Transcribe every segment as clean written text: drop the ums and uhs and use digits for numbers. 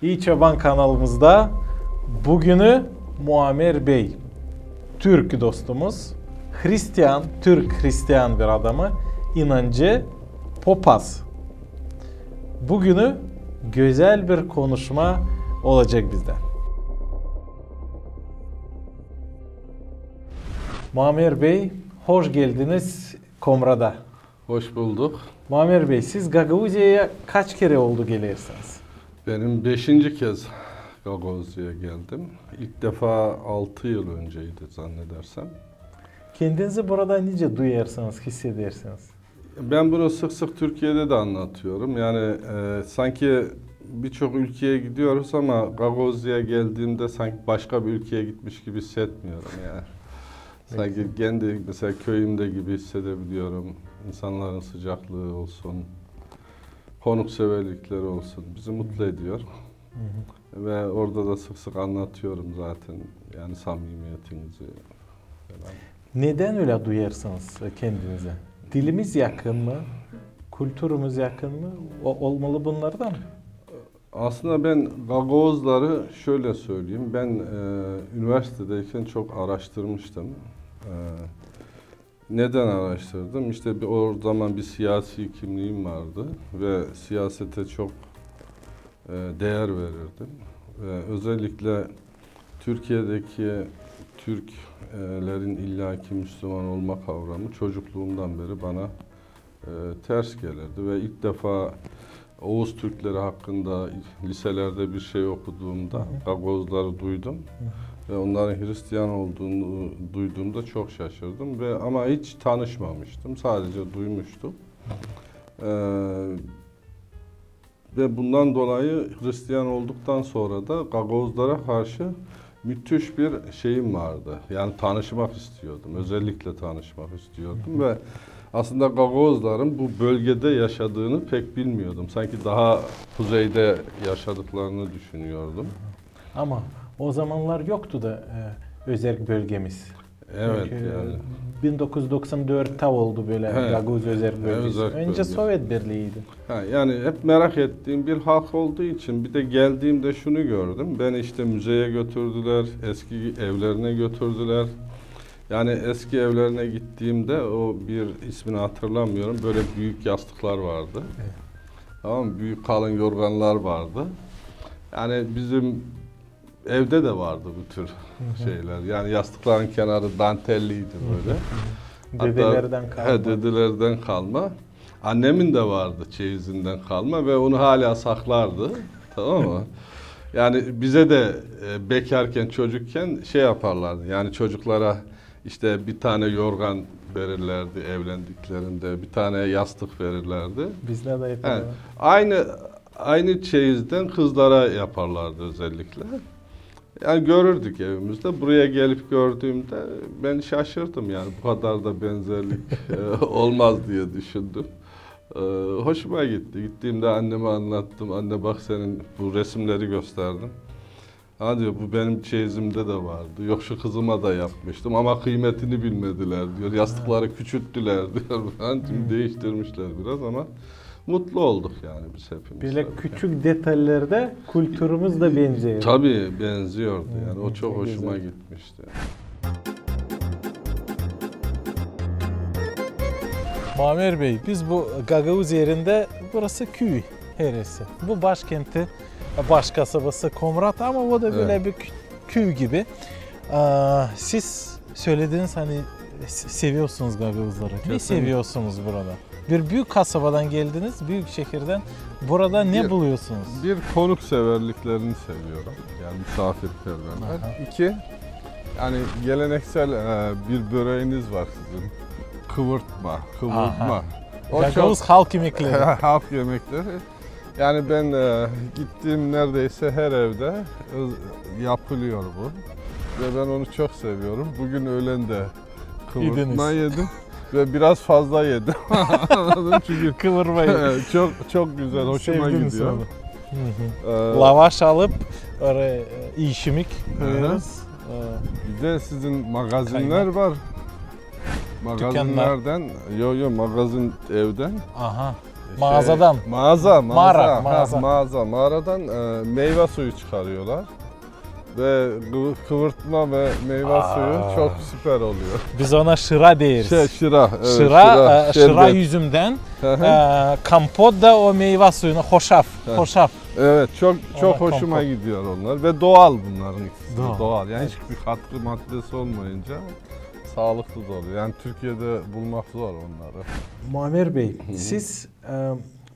İyi Çoban kanalımızda bugünü Muammer Bey, Türk dostumuz, Hristiyan, Türk Hristiyan bir adamı, inancı, papaz. Bugünü güzel bir konuşma olacak bizden. Muammer Bey, hoş geldiniz Komra'da. Hoş bulduk. Muammer Bey, siz Gagavuzya'ya kaç kere oldu gelirsiniz? Benim 5. kez Gagavuzya'ya geldim. İlk defa 6 yıl önceydi zannedersem. Kendinizi burada nice duyarsınız, hissedersiniz? Ben bunu sık sık Türkiye'de de anlatıyorum. Yani sanki birçok ülkeye gidiyoruz ama Gagavuzya'ya geldiğimde sanki başka bir ülkeye gitmiş gibi hissetmiyorum yani. Sanki kendi mesela köyümde gibi hissedebiliyorum. İnsanların sıcaklığı olsun, konukseverlikleri olsun bizi mutlu ediyor. Ve orada da sık sık anlatıyorum zaten yani samimiyetinizi falan. Neden öyle duyarsınız kendinize? Dilimiz yakın mı? Kültürümüz yakın mı? Olmalı bunlardan mı? Aslında ben Gagavuzları şöyle söyleyeyim. Ben üniversitedeyken çok araştırmıştım. Neden araştırdım? İşte o zaman bir siyasi kimliğim vardı ve siyasete çok değer verirdim. Ve özellikle Türkiye'deki Türklerin illaki Müslüman olma kavramı çocukluğumdan beri bana ters gelirdi ve ilk defa Oğuz Türkleri hakkında liselerde bir şey okuduğumda Gagavuzları duydum. Ve onların Hristiyan olduğunu duyduğumda çok şaşırdım ama hiç tanışmamıştım. Sadece duymuştum. Ve bundan dolayı Hristiyan olduktan sonra da Gagavuzlara karşı müthiş bir şeyim vardı. Yani tanışmak istiyordum. Özellikle tanışmak istiyordum ve aslında Gagavuzların bu bölgede yaşadığını pek bilmiyordum. Sanki daha kuzeyde yaşadıklarını düşünüyordum. Ama o zamanlar yoktu da özerk bölgemiz. Evet çünkü yani. 1994'te oldu böyle Gagavuz özerk bölgesi. Önce Sovyet Birliği'ydi. Yani hep merak ettiğim bir halk olduğu için bir de geldiğimde şunu gördüm. Beni işte müzeye götürdüler, eski evlerine götürdüler. Yani eski evlerine gittiğimde o bir ismini hatırlamıyorum. Böyle büyük yastıklar vardı. Evet. Tamam mı? Büyük kalın yorganlar vardı. Yani bizim evde de vardı bu tür şeyler. Yani yastıkların kenarı dantelliydi böyle. Dedelerden kalma. Dedelerden kalma. Annemin de vardı çeyizinden kalma ve onu hala saklardı. Tamam mı? Yani bize de bekarken, çocukken şey yaparlardı. Yani çocuklara işte bir tane yorgan verirlerdi evlendiklerinde, bir tane yastık verirlerdi. Bizde de yaparlar. Yani aynı çeyizden kızlara yaparlardı özellikle. Yani görürdük evimizde. Buraya gelip gördüğümde ben şaşırdım yani bu kadar da benzerlik olmaz diye düşündüm. Hoşuma gitti. Gittiğimde anneme anlattım. Anne bak senin bu resimleri gösterdim. Ha diyor bu benim çeyizimde de vardı. Yok şu kızıma da yapmıştım ama kıymetini bilmediler diyor. Yastıkları küçülttüler diyor. Şimdi değiştirmişler biraz ama mutlu olduk yani biz hepimiz. Böyle küçük detaylarda kültürümüz de benziyor. Tabii benziyordu yani o çok hoşuma gitmişti. Muammer Bey, biz bu Gagavuz yerinde burası köy heresi. Bu başkenti, baş kasabası Komrat ama o da böyle bir köy gibi. Siz söylediğiniz hani seviyorsunuz Gagavuzları. Ne seviyorsunuz burada? Bir büyük kasabadan geldiniz, büyük şehirden. Burada ne buluyorsunuz? Bir konukseverliklerini seviyorum. Yani misafirperverler. İki, yani geleneksel bir böreğiniz var sizin. Kıvırtma. Gagavuz halk yemekleri. Halk yemekleri. Yani ben gittiğim neredeyse her evde yapılıyor bu. Ve ben onu çok seviyorum. Bugün öğlen de kıvırtma yedim. Ve biraz fazla yedim. Anladın çünkü kıvırmayı. çok güzel, hoşuma gidiyor. Lavaş alıp oraya işimik koyuyoruz. Bir de sizin magazinler var. Magazinlerden, magazin evden. Aha. Mağazadan. Mağaza. Mağaza. Mağaradan meyve suyu çıkarıyorlar. Ve kıvırtma ve meyve suyu çok süper oluyor. Biz ona şıra deriz. Şıra. Evet, şıra şerbet. yüzümden, kampot da o meyve suyunu, hoşaf. Evet, çok hoşuma kompot gidiyor onlar ve doğal bunların ikisi. Doğal. Doğal. Yani hiçbir katkı maddesi olmayınca sağlıklı da oluyor. Yani Türkiye'de bulmak zor onları. Muammer Bey, siz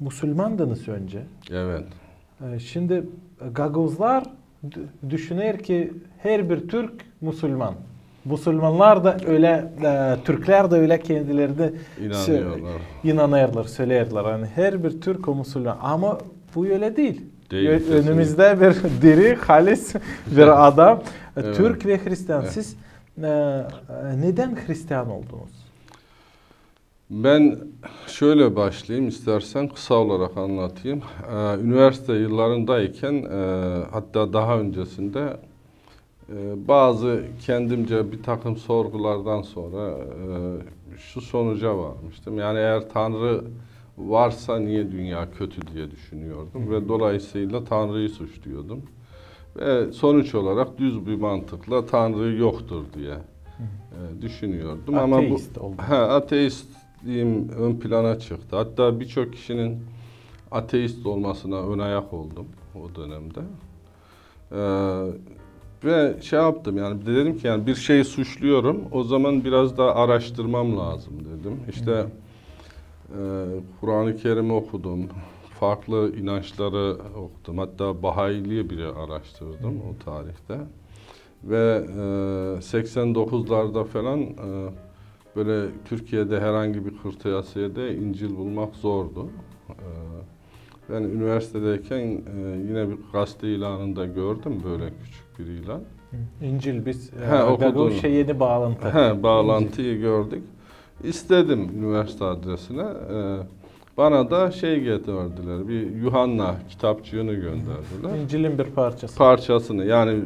Müslümandınız önce. Evet. Şimdi Gagavuzlar düşünür ki her bir Türk Müslüman. Müslümanlar da öyle, Türkler de öyle kendileri inanırlar, söylerler. Yani her bir Türk o Müslüman. Ama bu öyle değil. Önümüzde bir diri, halis bir adam. Evet. Türk ve Hristiyan. Evet. Siz neden Hristiyan oldunuz? Ben şöyle başlayayım, istersen kısa olarak anlatayım. Üniversite yıllarındayken, hatta daha öncesinde bazı kendimce bir takım sorgulardan sonra şu sonuca varmıştım. Yani eğer Tanrı varsa niye dünya kötü diye düşünüyordum ve dolayısıyla Tanrı'yı suçluyordum. Ve sonuç olarak düz bir mantıkla Tanrı yoktur diye düşünüyordum. Ateist ama bu ateistliğim ön plana çıktı. Hatta birçok kişinin ateist olmasına ön ayak oldum o dönemde. Ve şey yaptım, yani dedim ki yani bir şeyi suçluyorum, o zaman biraz daha araştırmam lazım dedim. İşte Kur'an-ı Kerim'i okudum, farklı inançları okudum. Hatta Bahailiği bile araştırdım o tarihte. Ve 89'larda falan böyle Türkiye'de herhangi bir kırtasiyede İncil bulmak zordu. Ben üniversitedeyken yine bir gazete ilanında gördüm böyle küçük bir ilan. İncil biz okudum. Yeni bağlantı. Bağlantıyı İncil gördük. İstedim üniversite adresine. Bana da şey getirdiler. Bir Yuhanna kitapçığını gönderdiler. İncil'in bir parçasını. Yani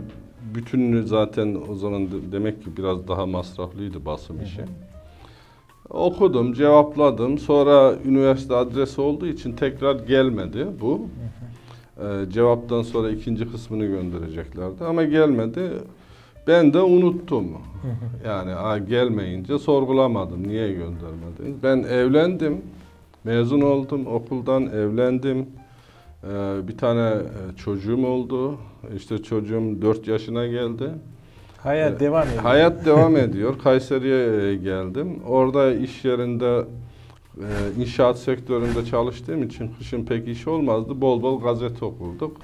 bütününü zaten o zaman demek ki biraz daha masraflıydı basım işi. Okudum, cevapladım. Sonra üniversite adresi olduğu için tekrar gelmedi bu. Cevaptan sonra ikinci kısmını göndereceklerdi ama gelmedi. Ben de unuttum. Yani gelmeyince sorgulamadım. Niye göndermediniz? Ben evlendim. Mezun oldum. Okuldan evlendim. Bir tane çocuğum oldu. İşte çocuğum 4 yaşına geldi. Hayat devam ediyor. Hayat devam ediyor. Kayseri'ye geldim. Orada iş yerinde inşaat sektöründe çalıştığım için kışın pek iş olmazdı. Bol bol gazete okurduk.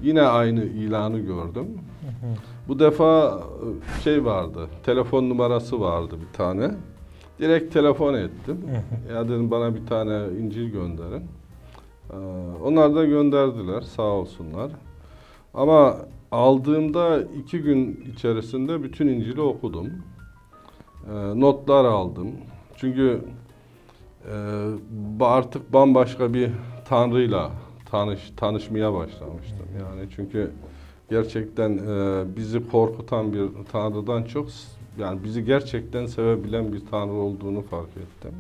Yine aynı ilanı gördüm. Bu defa şey vardı, telefon numarası vardı bir tane. Direkt telefon ettim. Ya dedim bana bir tane İncil gönderin. Onlar da gönderdiler, sağ olsunlar. Ama aldığımda 2 gün içerisinde bütün İncil'i okudum. Notlar aldım. Çünkü artık bambaşka bir Tanrı'yla tanışmaya başlamıştım. Yani çünkü gerçekten bizi korkutan bir Tanrı'dan çok, yani bizi gerçekten sevebilen bir Tanrı olduğunu fark ettim.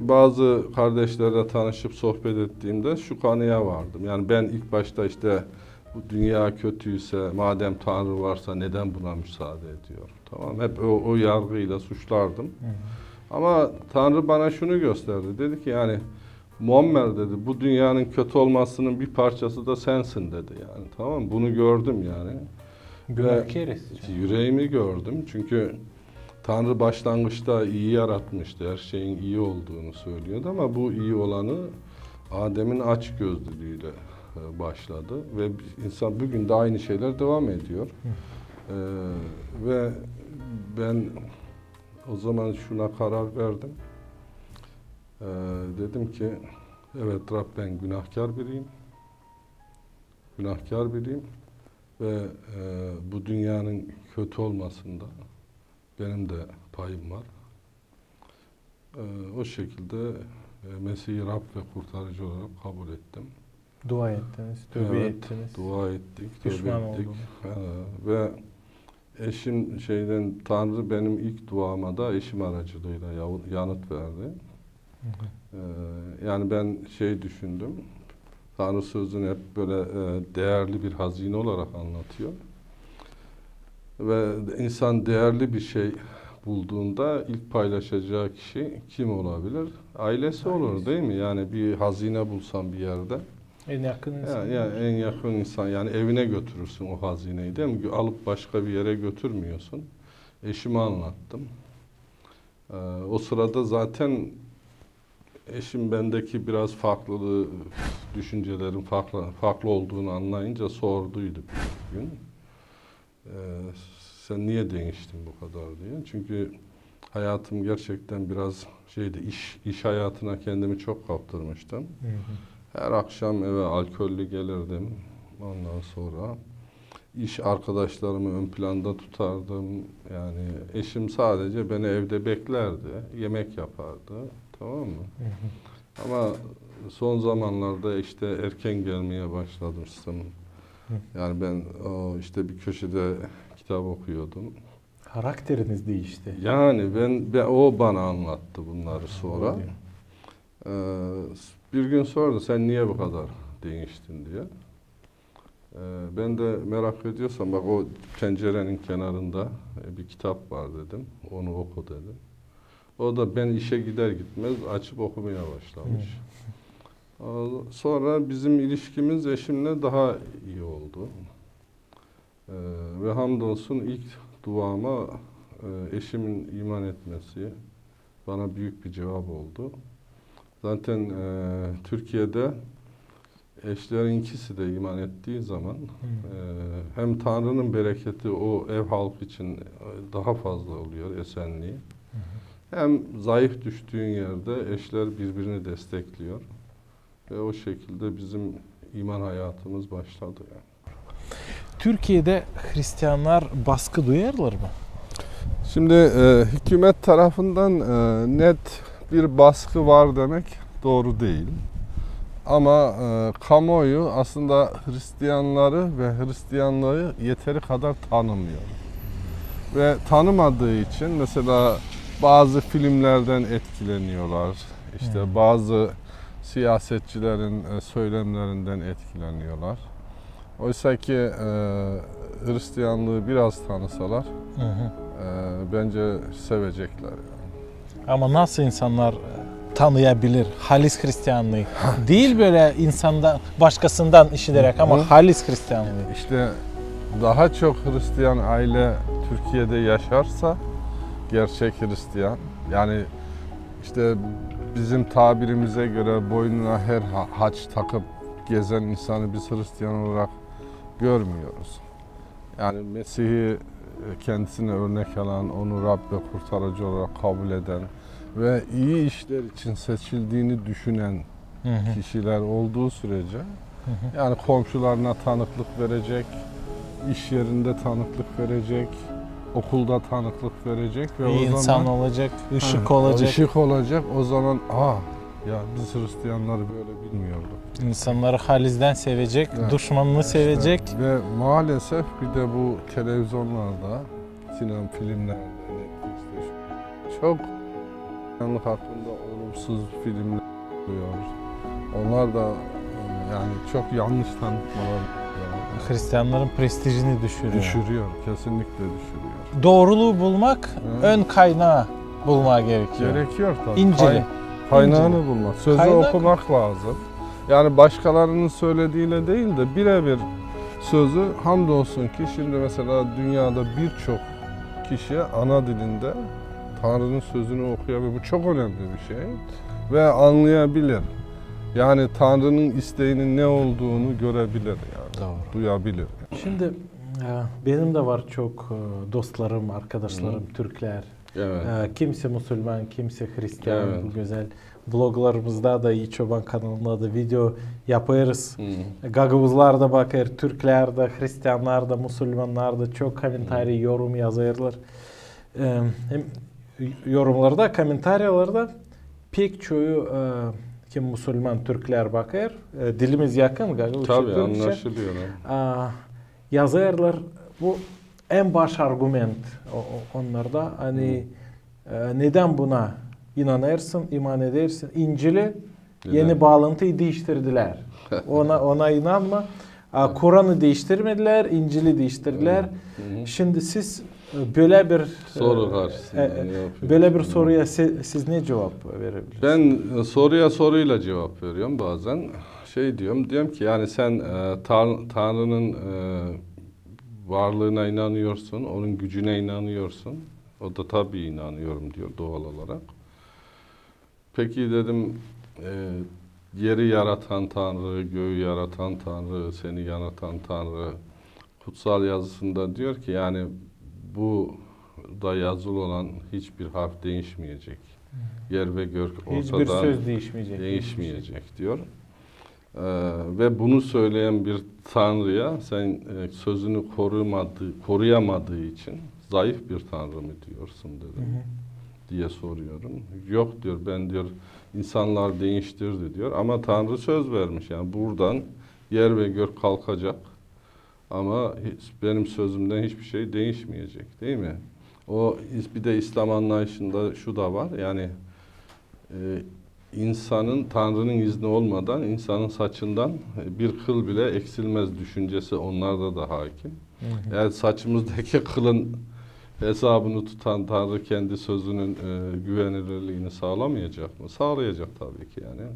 Bazı kardeşlerle tanışıp sohbet ettiğimde şu kanıya vardım. Yani ben ilk başta işte bu dünya kötüyse, madem Tanrı varsa neden buna müsaade ediyor? Tamam, hep o yargıyla suçlardım. Ama Tanrı bana şunu gösterdi. Dedi ki yani Muammer dedi, bu dünyanın kötü olmasının bir parçası da sensin dedi yani. Tamam, bunu gördüm yani. Yüreğimi gördüm çünkü Tanrı başlangıçta iyi yaratmıştı, her şeyin iyi olduğunu söylüyordu ama bu iyi olanı Adem'in açgözlülüğüyle başladı ve insan bugün de aynı şeyler devam ediyor. Ve ben o zaman şuna karar verdim. Dedim ki evet Rab, ben günahkar biriyim. Günahkar biriyim ve bu dünyanın kötü olmasında benim de payım var. O şekilde Mesih'i Rab ve kurtarıcı olarak kabul ettim. Dua ettiniz, tövbe ettiniz. Dua ettik, pişman tövbe ettik. Ve eşim Tanrı benim ilk duama da eşim aracılığıyla yanıt verdi. Yani ben şey düşündüm. Tanrı sözünü hep böyle değerli bir hazine olarak anlatıyor. Ve insan değerli bir şey bulduğunda ilk paylaşacağı kişi kim olabilir? Ailesi olur değil mi? Yani bir hazine bulsan bir yerde. En yakın insan. Yani en yakın insan, yani evine götürürsün o hazineyi değil mi? Alıp başka bir yere götürmüyorsun. Eşime anlattım. O sırada zaten eşim bendeki biraz farklı düşüncelerin farklı olduğunu anlayınca sorduydu bir gün. Sen niye değiştin bu kadar diye. Çünkü hayatım gerçekten biraz iş hayatına kendimi çok kaptırmıştım. Her akşam eve alkollü gelirdim. Ondan sonra iş arkadaşlarımı ön planda tutardım. Yani eşim sadece beni evde beklerdi, yemek yapardı. Tamam mı? Ama son zamanlarda işte erken gelmeye başladım. Yani ben işte bir köşede kitap okuyordum. Karakteriniz değişti. Yani o bana anlattı bunları sonra. Bir gün sordu, sen niye bu kadar değiştin diye. Ben de merak ediyorsam bak o pencerenin kenarında bir kitap var dedim. Onu oku dedim. O da ben işe gider gitmez açıp okumaya başlamış. Sonra bizim ilişkimiz eşimle daha iyi oldu. Ve hamdolsun ilk duama eşimin iman etmesi bana büyük bir cevap oldu. Zaten Türkiye'de eşlerin ikisi de iman ettiği zaman hem Tanrı'nın bereketi o ev halkı için daha fazla oluyor, esenliği. Hem zayıf düştüğün yerde eşler birbirini destekliyor. Ve o şekilde bizim iman hayatımız başladı yani. Türkiye'de Hristiyanlar baskı duyarlar mı? Şimdi hükümet tarafından net bir baskı var demek doğru değil. Ama kamuoyu aslında Hristiyanları ve Hristiyanlığı yeteri kadar tanımıyor. Ve tanımadığı için mesela bazı filmlerden etkileniyorlar. İşte bazı siyasetçilerin söylemlerinden etkileniyorlar. Oysa ki Hristiyanlığı biraz tanısalar bence sevecekler. Yani. Ama nasıl insanlar tanıyabilir halis Hristiyanlığı? Değil böyle insanda başkasından işiterek ama halis Hristiyanlığı. İşte daha çok Hristiyan aile Türkiye'de yaşarsa gerçek Hristiyan, yani işte bizim tabirimize göre boynuna her haç takıp gezen insanı biz Hristiyan olarak görmüyoruz. Yani Mesih'i kendisine örnek alan, onu Rab ve kurtarıcı olarak kabul eden ve iyi işler için seçildiğini düşünen kişiler olduğu sürece yani komşularına tanıklık verecek, iş yerinde tanıklık verecek, okulda tanıklık verecek ve İyi o insan zaman olacak, ışık olacak. Işık olacak. O zaman ya biz Hristiyanları böyle bilmiyorduk. İnsanları halizden sevecek, düşmanını sevecek. Ve maalesef bir de bu televizyonlarda, sinema filmlerde, Netflix'te çok Hristiyanlık hakkında olumsuz filmler oluyor. Onlar da yani çok yanlış tanıtmalar Hristiyanların prestijini düşürüyor. Kesinlikle düşürüyor. Doğruluğu bulmak, ön kaynağı bulmaya gerekiyor. Gerekiyor tabii. İnceli. Kaynağını bulmak. Sözü okumak lazım. Yani başkalarının söylediğiyle değil de birebir sözü, hamdolsun ki şimdi mesela dünyada birçok kişi ana dilinde Tanrı'nın sözünü okuyabilir. Bu çok önemli bir şey. Ve anlayabilir. Yani Tanrı'nın isteğinin ne olduğunu görebilir yani. Doğru. Duyabilir. Şimdi benim de var çok dostlarım, arkadaşlarım, Türkler. Evet. Kimse Müslüman, kimse Hristiyan. Evet. Bu güzel bloglarımızda da, İyi Çoban kanalında da video yaparız. Gagavuzlar bakar, Türkler de, Hristiyanlar da, Müslümanlar da çok komentar, yorum yazarlar. Hem yorumlarda, komentarlarda pek çoğu kim Müslüman Türkler bakar. Dilimiz yakın Gagavuz. Tabii anlaşılıyor. Yazarlar. Bu en baş argüment onlarda. Hani neden buna inanırsın, iman edersin. İncil'i Neden? yeni bağlantıyı değiştirdiler. Ona inanma. Kur'an'ı değiştirmediler, İncil'i değiştirdiler. Şimdi siz böyle bir Soru karşısında ne yapıyorsun? böyle bir soruya siz ne cevap verebilirsiniz? Ben soruya soruyla cevap veriyorum bazen. Diyorum ki yani sen Tanrı'nın varlığına inanıyorsun, onun gücüne inanıyorsun. O da tabii inanıyorum diyor doğal olarak. Peki dedim yeri yaratan Tanrı, göğü yaratan Tanrı, seni yaratan Tanrı kutsal yazısında diyor ki yani bu da yazılı olan hiçbir harf değişmeyecek. Yer ve gök Hiçbir ortadan söz değişmeyecek diyor. Ve bunu söyleyen bir Tanrı'ya sen sözünü koruyamadığı için zayıf bir Tanrı mı diyorsun dedim. Diye soruyorum. Yok diyor, ben diyor insanlar değiştirdi diyor ama Tanrı söz vermiş yani buradan yer ve gök kalkacak ama benim sözümden hiçbir şey değişmeyecek değil mi? Bir de İslam anlayışında şu da var yani insanın Tanrı'nın izni olmadan insanın saçından bir kıl bile eksilmez düşüncesi onlarda da hakim. Eğer saçımızdaki kılın hesabını tutan Tanrı kendi sözünün güvenilirliğini sağlamayacak mı? Sağlayacak tabii ki yani.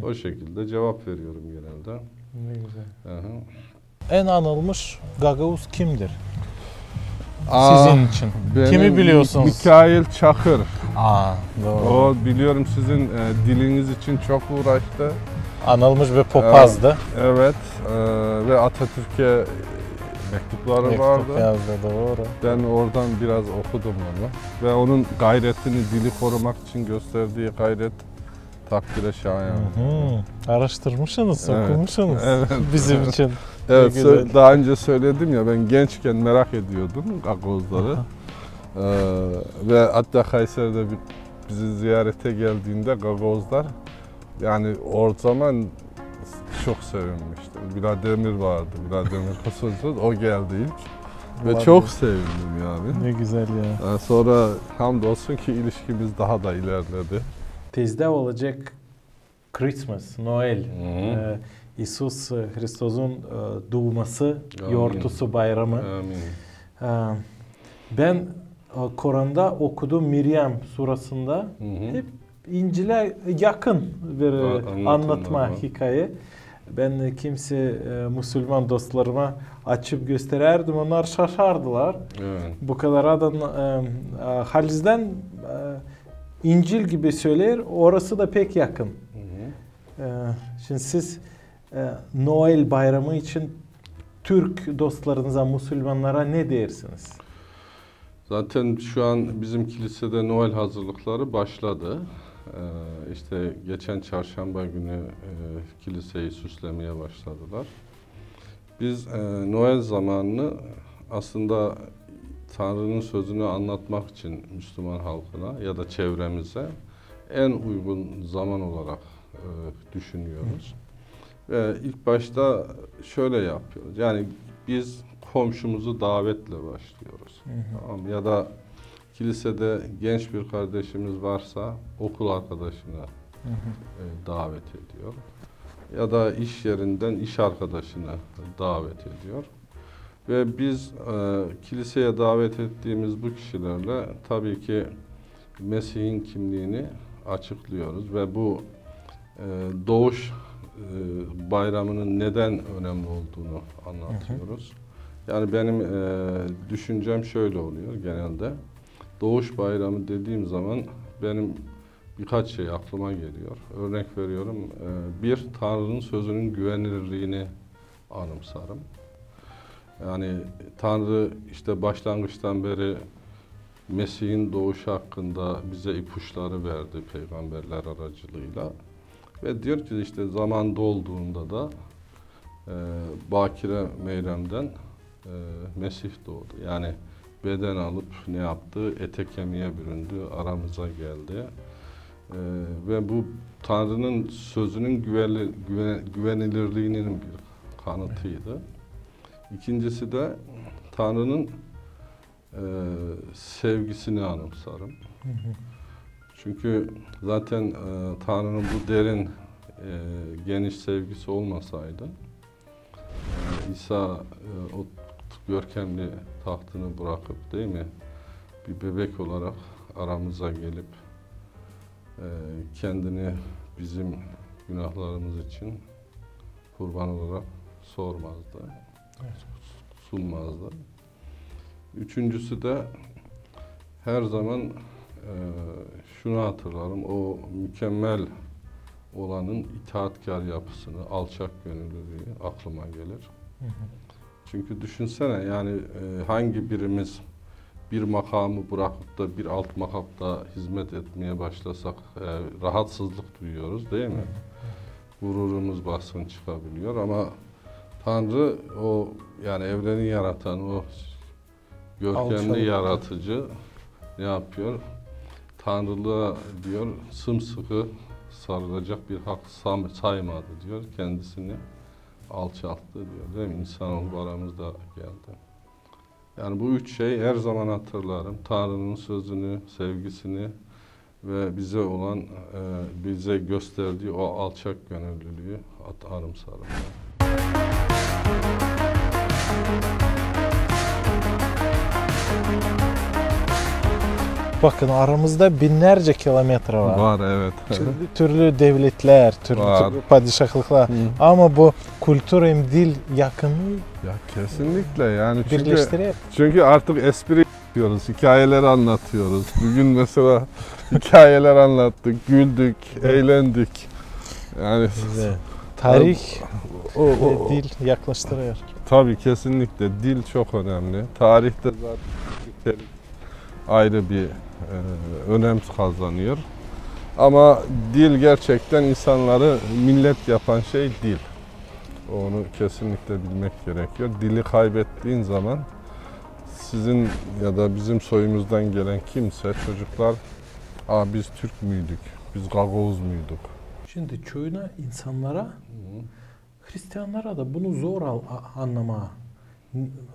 O şekilde cevap veriyorum genelde. Ne güzel. Aha. En anılmış Gagavuz kimdir? Sizin için. Kimi biliyorsunuz? Mikail Çakır. Doğru. O biliyorum sizin diliniz için çok uğraştı. Anılmış ve popazdı. Evet. Ve Atatürk'e mektupları vardı. Mektup yazdı, doğru. Ben oradan biraz okudum onu. Ve onun gayretini, dili korumak için gösterdiği gayret takdire şayan. Araştırmışsınız, Evet. okumuşsunuz. Evet. Bizim için. Evet, Ne güzel. daha önce söyledim ya ben gençken merak ediyordum Gagavuzları. Ve hatta Kayseri'de bizi ziyarete geldiğinde Gagavuzlar yani o zaman çok sevinmiştim. Bilal Demir vardı. Bilal Demir Kosoğlu o geldi ilk. Ve Vallahi. çok sevindim yani. Ne güzel ya. Sonra hamdolsun ki ilişkimiz daha da ilerledi. Tezde olacak Christmas, Noel. İsus Hristos'un doğması, Amin. yortusu bayramı. Amin. Ben Kur'an'da okudum Meryem surasında hep İncil'e yakın bir anlatma var. hikaye. Ben Müslüman dostlarıma açıp göstererdim. Onlar şaşardılar. Evet. Bu kadar adam Haliz'den İncil gibi söyler. Orası da pek yakın. Şimdi siz Noel bayramı için Türk dostlarınıza, Müslümanlara ne dersiniz? Zaten şu an bizim kilisede Noel hazırlıkları başladı. İşte geçen çarşamba günü kiliseyi süslemeye başladılar. Biz Noel zamanını aslında Tanrı'nın sözünü anlatmak için Müslüman halkına ya da çevremize en uygun zaman olarak düşünüyoruz. Ve ilk başta şöyle yapıyoruz. Yani biz komşumuzu davetle başlıyoruz. Tamam. Ya da kilisede genç bir kardeşimiz varsa okul arkadaşına davet ediyor. Ya da iş yerinden iş arkadaşına davet ediyor. Ve biz kiliseye davet ettiğimiz bu kişilerle tabii ki Mesih'in kimliğini açıklıyoruz ve bu doğuş bayramının neden önemli olduğunu anlatıyoruz. Yani benim düşüncem şöyle oluyor genelde. Doğuş bayramı dediğim zaman benim birkaç şey aklıma geliyor. Örnek veriyorum. Bir, Tanrı'nın sözünün güvenilirliğini anımsarım. Yani Tanrı işte başlangıçtan beri Mesih'in doğuşu hakkında bize ipuçları verdi peygamberler aracılığıyla. Ve diyor ki işte zaman dolduğunda da Bakire Meyrem'den Mesih doğdu. Yani beden alıp ne yaptı? Ete kemiğe büründü, aramıza geldi. Ve bu Tanrı'nın sözünün güvenilirliğinin bir kanıtıydı. İkincisi de Tanrı'nın sevgisini anımsarım. Çünkü zaten Tanrı'nın bu derin, geniş sevgisi olmasaydı İsa o görkemli tahtını bırakıp değil mi bir bebek olarak aramıza gelip kendini bizim günahlarımız için kurban olarak sormazdı, sunmazdı. Üçüncüsü de her zaman şunu hatırlarım, o mükemmel olanın itaatkar yapısını, alçak gönüllülüğü aklıma gelir. Çünkü düşünsene yani hangi birimiz bir makamı bırakıp da bir alt makamda hizmet etmeye başlasak rahatsızlık duyuyoruz değil mi? Gururumuz baskın çıkabiliyor ama Tanrı o yani evreni yaratan o görkemli yaratıcı ne yapıyor? Tanrılığa diyor sımsıkı sarılacak bir hak saymadı diyor. Kendisini alçalttı diyor değil mi? İnsanoğlu aramızda geldi. Yani bu üç şey her zaman hatırlarım. Tanrı'nın sözünü, sevgisini ve bize olan, bize gösterdiği o alçak gönüllülüğü anımsarım. Bakın aramızda binlerce kilometre var. Var evet. Türlü devletler, türlü padişahlıklar. Ama bu kültür hem dil yakınlığı Ya kesinlikle yani çünkü artık espri yapıyoruz, hikayeler anlatıyoruz. Bugün mesela hikayeler anlattık, güldük, eğlendik. Yani tarih ve dil yaklaştırıyor. Tabii kesinlikle dil çok önemli. Tarihte zaten ayrı bir önem kazanıyor. Ama dil gerçekten insanları millet yapan şey dil. Onu kesinlikle bilmek gerekiyor. Dili kaybettiğin zaman sizin ya da bizim soyumuzdan gelen kimse çocuklar biz Türk müydük, biz Gagavuz muyduk? Şimdi köyüne insanlara, Hristiyanlara da bunu zor anlama.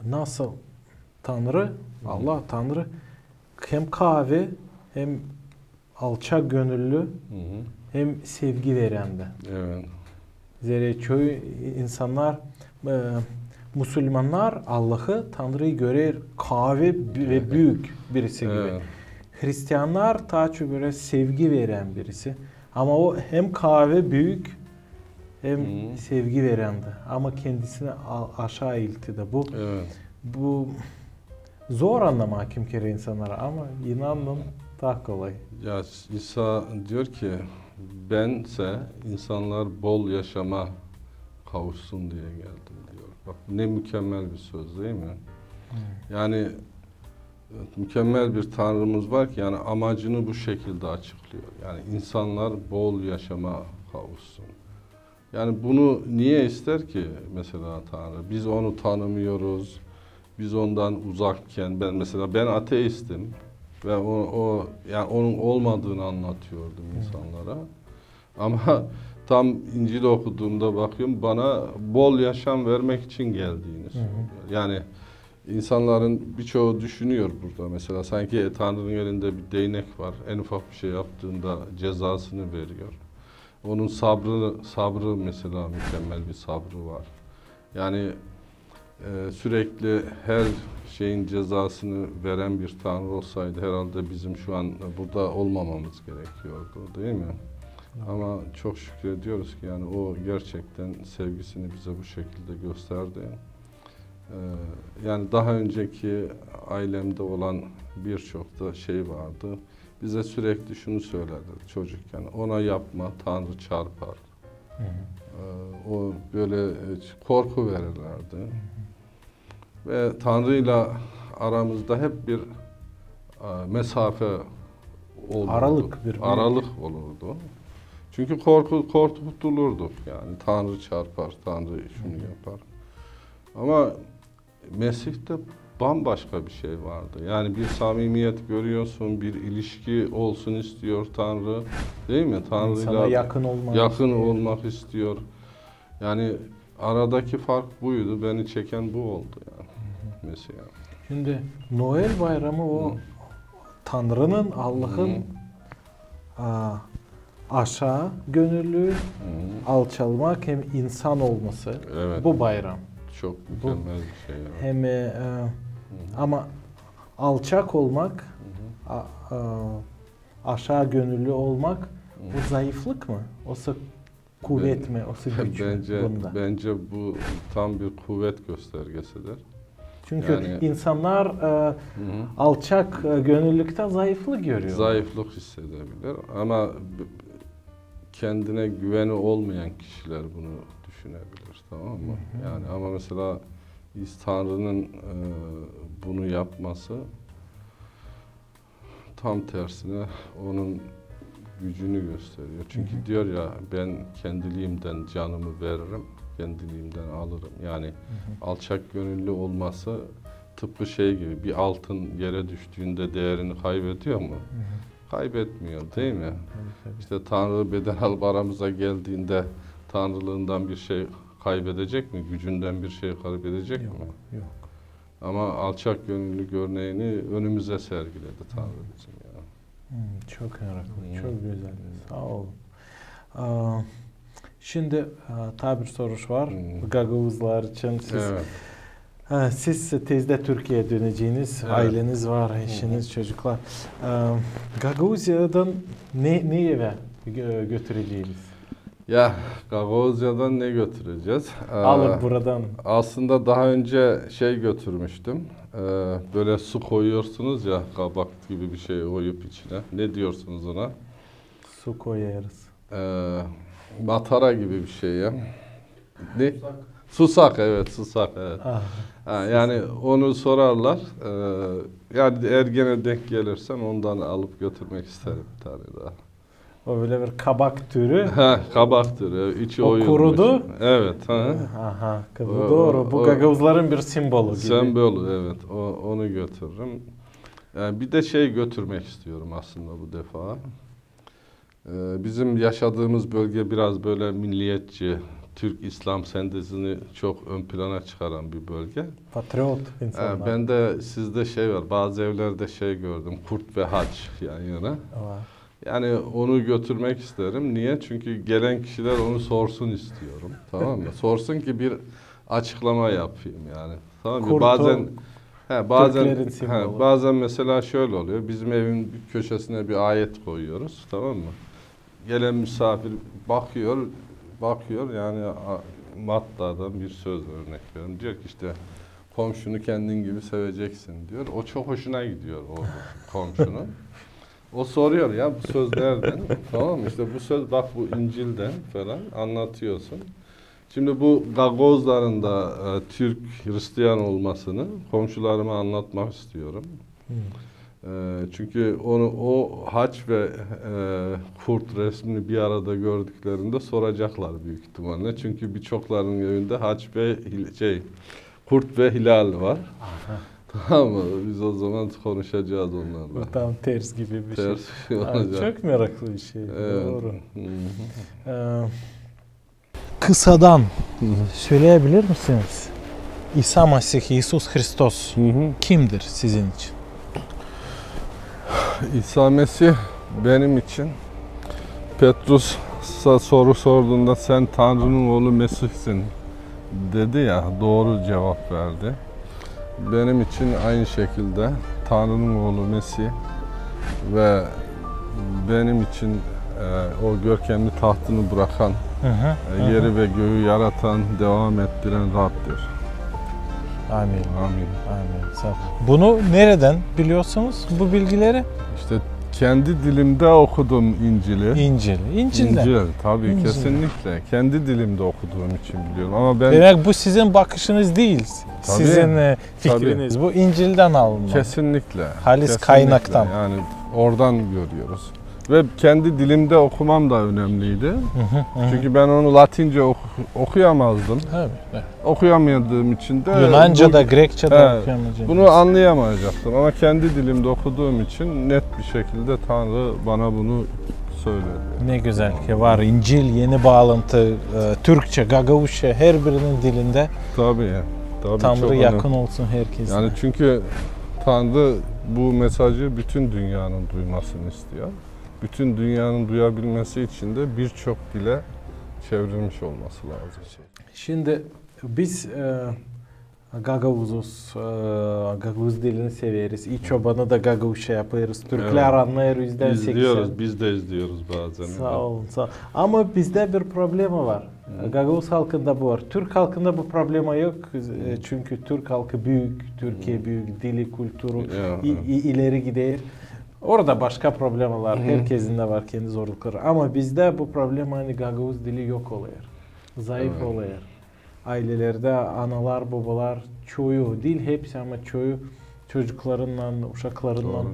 Nasıl Tanrı, Allah Tanrı hem kahve hem alçak gönüllü hem sevgi verendi. Evet. Zira köy insanlar, Müslümanlar Allah'ı Tanrı'yı görer kahve ve büyük birisi gibi. Evet. Hristiyanlar daha çok böyle sevgi veren birisi. Ama o hem kahve büyük hem sevgi verendi. Ama kendisini aşağı ilti de bu. Evet. Bu zor anlamak kim kere insanlara ama inanın daha kolay. Ya İsa diyor ki bense insanlar bol yaşama kavuşsun diye geldim diyor. Bak ne mükemmel bir söz değil mi? Yani mükemmel bir Tanrımız var ki yani amacını bu şekilde açıklıyor. Yani insanlar bol yaşama kavuşsun. Yani bunu niye ister ki mesela Tanrı? Biz onu tanımıyoruz. Biz ondan uzakken ben ateistim ve yani onun olmadığını anlatıyordum insanlara. Ama tam İncil'i okuduğumda bakıyorum bana bol yaşam vermek için geldiğini söylüyor. Yani insanların birçoğu düşünüyor burada mesela sanki Tanrı'nın elinde bir değnek var. En ufak bir şey yaptığında cezasını veriyor. Onun sabrı mesela mükemmel bir sabrı var. Yani sürekli her şeyin cezasını veren bir Tanrı olsaydı herhalde bizim şu an burada olmamamız gerekiyordu değil mi? Ama çok şükrediyoruz ki yani o gerçekten sevgisini bize bu şekilde gösterdi. Yani daha önceki ailemde olan birçok da şey vardı. Bize sürekli şunu söylerdi çocukken, ona yapma Tanrı çarpar. O böyle korku verirlerdi. Ve Tanrı'yla aramızda hep bir mesafe olurdu. Aralık olurdu. Çünkü korkutulurduk yani Tanrı çarpar, Tanrı şunu yapar. Ama Mesih'te bambaşka bir şey vardı. Yani bir samimiyet görüyorsun, bir ilişki olsun istiyor Tanrı, değil mi? Tanrı'yla yakın olmak istiyor. Yani aradaki fark buydu, beni çeken bu oldu yani Mesih. Şimdi Noel bayramı o Tanrı'nın, Allah'ın aşağı gönüllü, alçalmak hem insan olması. Evet. Bu bayram. Çok mükemmel bir şey. Yani. Hem ama alçak olmak, aşağı gönüllü olmak bu zayıflık mı? Oysa kuvvet mi? Oysa güç mü bunda? Bence bu tam bir kuvvet göstergesidir. Çünkü Yani, insanlar alçak gönüllülükten zayıflık görüyor. Zayıflık hissedebilir ama kendine güveni olmayan kişiler bunu düşünebilir, tamam mı? Yani ama mesela Tanrı'nın bunu yapması tam tersine onun gücünü gösteriyor. Çünkü diyor ya, ben kendiliğimden canımı veririm, kendiliğimden alırım. Yani alçak gönüllü olması tıpkı şey gibi, bir altın yere düştüğünde değerini kaybediyor mu? Kaybetmiyor, değil mi? İşte Tanrı beden alıp aramıza geldiğinde Tanrılığından bir şey kaybedecek mi? Gücünden bir şey kaybedecek mi? Yok. Ama alçak gönüllülük örneğini önümüze sergiledi Tanrı bizim ya. Çok meraklı, çok güzel. Sağ olun. Şimdi tabi bir soru var. Gagavuzlar için siz tezde Türkiye'ye döneceğiniz, aileniz var, eşiniz, çocuklar. Gagavuzya'dan ne eve götüreceğiniz? Ya Gagavuzya'dan ne götüreceğiz? Alıp buradan. Aslında daha önce şey götürmüştüm. Böyle su koyuyorsunuz ya, kabak gibi bir şey koyup içine. Ne diyorsunuz ona? Su koyarız. Matara gibi bir şey ya. Ne? Susak, evet, susak, evet. Yani onu sorarlar. Yani eğer gene denk gelirsen ondan alıp götürmek isterim bir tane daha. O böyle bir kabak türü. Kabak türü, içi o oyulmuş. kurudu. Evet. Bu doğru. Bu Gagavuzların bir sembolü gibi. Sembolü, evet. Onu götürürüm. Yani bir de şey götürmek istiyorum aslında bu defa. Bizim yaşadığımız bölge biraz böyle milliyetçi, Türk-İslam sentezini çok ön plana çıkaran bir bölge. Patriot insanlar. Ben de sizde şey var, bazı evlerde şey gördüm, kurt ve haç yan yana. Yani onu götürmek isterim. Niye? Çünkü gelen kişiler onu sorsun istiyorum. Tamam mı? Sorsun ki bir açıklama yapayım yani. Tamam mı? Bazen mesela şöyle oluyor. Bizim evin bir köşesine bir ayet koyuyoruz. Tamam mı? Gelen misafir bakıyor yani Matta'dan bir söz örnek veriyorum. Diyor ki işte komşunu kendin gibi seveceksin diyor. O çok hoşuna gidiyor o komşunun. O soruyor ya, bu söz nereden? Tamam mı? İşte bu söz bak bu İncil'den falan anlatıyorsun. Şimdi bu Gagavuzların da Türk Hristiyan olmasını komşularıma anlatmak istiyorum. Çünkü o haç ve kurt resmini bir arada gördüklerinde soracaklar büyük ihtimalle. Çünkü birçoklarının evinde haç ve kurt ve hilal var. Tamam mı? Biz o zaman konuşacağız onlarla. Tam ters gibi bir ters şey olacak. Çok meraklı bir şey. Evet. Doğru. Kısadan söyleyebilir misiniz? İsa Mesih, İsus Hristos kimdir sizin için? İsa Mesih benim için, Petrus'a soru sorduğunda sen Tanrı'nın oğlu Mesih'sin dedi ya, doğru cevap verdi. Benim için aynı şekilde Tanrı'nın oğlu Mesih ve benim için o görkemli tahtını bırakan, yeri ve göğü yaratan, devam ettiren Rab'dir. Amin. Amin. Amin. Bunu nereden biliyorsunuz bu bilgileri? İşte kendi dilimde okudum İncil'i. İncil'den. İncil, tabii İncil. Kesinlikle. Kendi dilimde okuduğum için biliyorum. Ama ben demek bu sizin bakışınız değil. Tabii, sizin fikriniz. Tabii. Bu İncil'den alınma. Kesinlikle. Halis kesinlikle. Kaynaktan. Yani oradan görüyoruz. Ve kendi dilimde okumam da önemliydi. Çünkü ben onu Latince okuyamazdım. Evet. Okuyamadığım için de Yunanca da Grekçe de okuyamayacaktım. Bunu anlayamayacaktım ama kendi dilimde okuduğum için net bir şekilde Tanrı bana bunu söyledi. Ne güzel ki var İncil, yeni bağlantı, Türkçe, Gagavuzca her birinin dilinde. Tabii Tanrı yakın olsun herkese. Yani çünkü Tanrı bu mesajı bütün dünyanın duymasını istiyor. bütün dünyanın duyabilmesi için de birçok dile çevrilmiş olması lazım. Şimdi biz Gagavuzuz, Gagavuz dilini severiz. İç çobanı da Gagavuzca yaparız. Türkler anlayır %80. Biz de izliyoruz bazen. Sağ olun, sağ olun. Ama bizde bir problemi var. Gagavuz halkında bu var. Türk halkında bu problema yok. Çünkü Türk halkı büyük, Türkiye büyük, dili, kültürü ileri gider. Orada başka problemler, herkesin de var kendi zorlukları. Ama bizde bu problem hani Gagavuz dili yok oluyor. Zayıf oluyor. Ailelerde analar, babalar çoğu değil hepsi ama çoğu çocuklarından, uşaklarından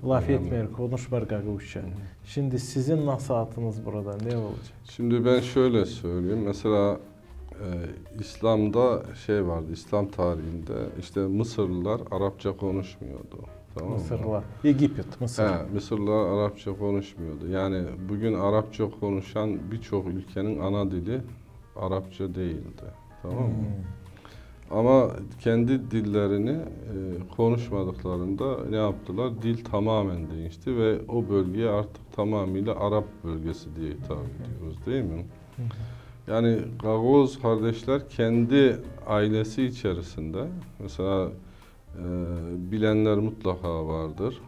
laf etmiyor, konuşmuyor Gagavuzca. Şimdi sizin nasihatınız burada ne olacak? Şimdi ben şöyle söyleyeyim. Mesela İslam'da şey vardı, İslam tarihinde işte Mısırlılar Arapça konuşmuyordu. Tamam mı? Mısırlılar, Egipet, Mısır. Mısırlılar Arapça konuşmuyordu. Yani bugün Arapça konuşan birçok ülkenin ana dili Arapça değildi. Tamam mı? Ama kendi dillerini konuşmadıklarında ne yaptılar? Dil tamamen değişti ve o bölgeye artık tamamıyla Arap bölgesi diye hitap ediyoruz değil mi? Yani Gagavuz kardeşler kendi ailesi içerisinde mesela bilenler mutlaka vardır.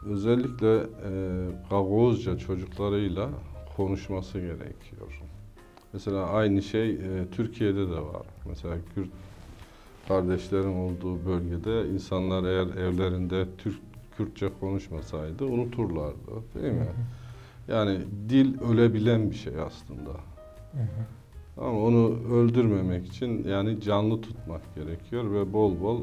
Özellikle Gagavuzca çocuklarıyla konuşması gerekiyor. Mesela aynı şey Türkiye'de de var. Mesela Kürt kardeşlerin olduğu bölgede insanlar eğer evlerinde Kürtçe konuşmasaydı unuturlardı, değil mi? Yani dil ölebilen bir şey aslında. Ama onu öldürmemek için yani canlı tutmak gerekiyor ve bol bol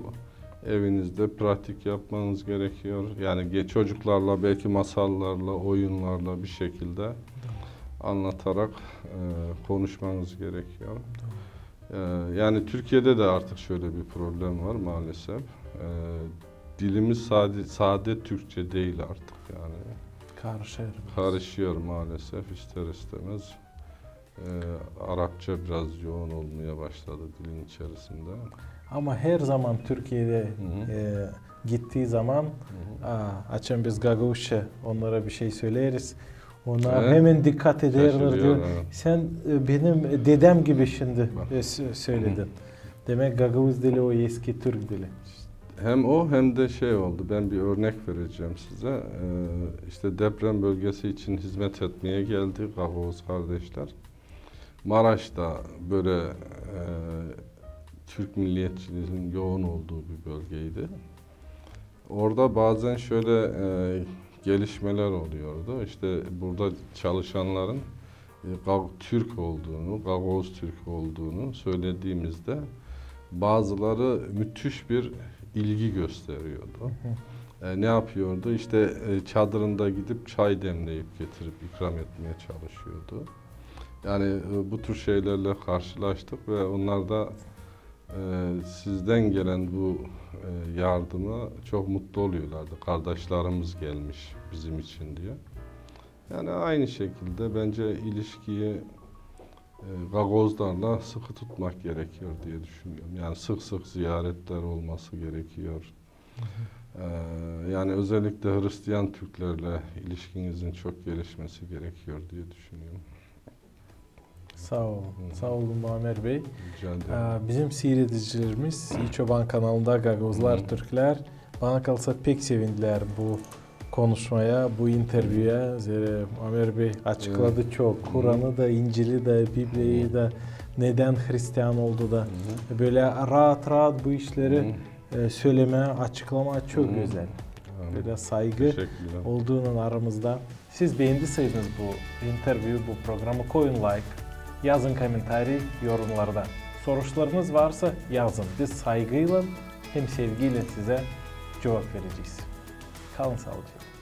evinizde pratik yapmanız gerekiyor. Yani çocuklarla belki masallarla, oyunlarla bir şekilde anlatarak konuşmanız gerekiyor. Yani Türkiye'de de artık şöyle bir problem var maalesef. Dilimiz sade Türkçe değil artık yani. Karışıyor maalesef ister istemez. Arapça biraz yoğun olmaya başladı dilin içerisinde. Ama her zaman Türkiye'de gittiği zaman açın biz Gagavuzca onlara bir şey söyleriz. Onlar hemen dikkat ederler diyor. Sen benim dedem gibi şimdi söyledin. Demek Gagavuz dili o eski Türk dili. Hem o hem de şey oldu. Ben bir örnek vereceğim size. İşte deprem bölgesi için hizmet etmeye geldi Gagavuz kardeşler. Maraş'ta böyle Türk milliyetçiliğinin yoğun olduğu bir bölgeydi. Orada bazen şöyle gelişmeler oluyordu. İşte burada çalışanların Türk olduğunu, Gagavuz Türk olduğunu söylediğimizde bazıları müthiş bir ilgi gösteriyordu. Ne yapıyordu? İşte çadırında gidip çay demleyip getirip ikram etmeye çalışıyordu. Yani bu tür şeylerle karşılaştık ve onlar da sizden gelen bu yardıma çok mutlu oluyorlardı. Kardeşlerimiz gelmiş bizim için diye. Yani aynı şekilde bence ilişkiyi Gagavuzlarla sıkı tutmak gerekiyor diye düşünüyorum. Yani sık sık ziyaretler olması gerekiyor. Yani özellikle Hristiyan Türklerle ilişkinizin çok gelişmesi gerekiyor diye düşünüyorum. Sağ olun. Sağ olun Muammer Bey. Rica ederim. Bizim seyredicilerimiz İçoban kanalında Gagavuzlar Türkler bana kalsa pek sevindiler bu konuşmaya, bu interview'ya. Muammer Bey açıkladı çok. Kur'an'ı da, İncil'i de, Biblia'yı da, neden Hristiyan oldu da. Böyle rahat rahat bu işleri söyleme, açıklama çok güzel. Böyle saygı olduğunun aramızda. Siz beğendiyseniz bu interview, bu programı koyun like, yazın komentari yorumlarda. Sorularınız varsa yazın. Biz saygıyla hem sevgiyle size cevap vereceğiz. Kalın sağlıcakla.